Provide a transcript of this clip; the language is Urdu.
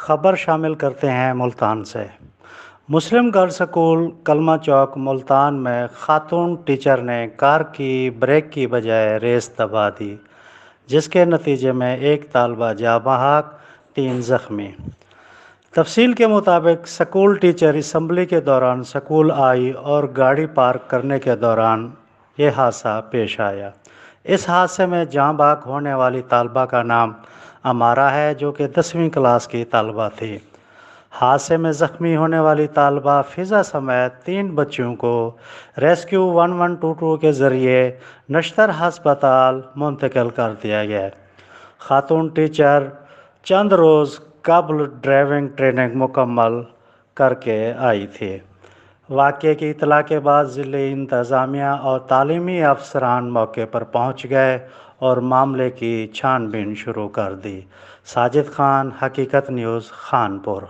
خبر شامل کرتے ہیں ملتان سے۔ مسلم گرلز اسکول کلمہ چوک ملتان میں خاتون ٹیچر نے کار کی بریک کی بجائے ریس دبا دی، جس کے نتیجے میں ایک طالبہ جاں بحق، 3 زخمی۔ تفصیل کے مطابق اسکول ٹیچر اسمبلی کے دوران اسکول آئی اور گاڑی پارک کرنے کے دوران یہ حادثہ پیش آیا۔ اس حادثے میں جاں بحق ہونے والی طالبہ کا نام امارہ ہے، جو کہ 10ویں کلاس کی طالبہ تھی۔ حادثے میں زخمی ہونے والی طالبہ فضا سمیت 3 بچیوں کو ریسکیو 1122 کے ذریعے نشتر ہسپتال منتقل کر دیا گیا۔ خاتون ٹیچر چند روز قبل ڈرائیونگ ٹریننگ مکمل کر کے آئی تھی۔ واقعے کی اطلاع کے بعد ضلعی انتظامیہ اور تعلیمی افسران موقع پر پہنچ گئے اور معاملے کی چھان بین شروع کر دی۔ ساجد خان، حقیقت نیوز، خانپور۔